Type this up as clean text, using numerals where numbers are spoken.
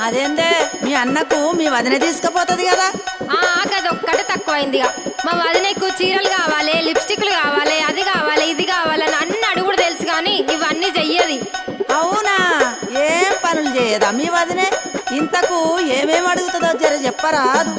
అదేందే మీ అన్నకు మీ వదిన తీసుకుపోతుంది కదా. గదొక్కటి తక్కువైందిగా. మా వదినకు చీరలు కావాలి, లిప్స్టిక్లు కావాలి, అది కావాలి, ఇది కావాలని అన్ని అడుగుడు తెలుసు కానీ ఇవన్నీ చెయ్యది. అవునా? ఏం పనులు చేయదా మీ వదినే? ఇంతకు ఏమేమి అడుగుతుందో జర చెప్పరాదు.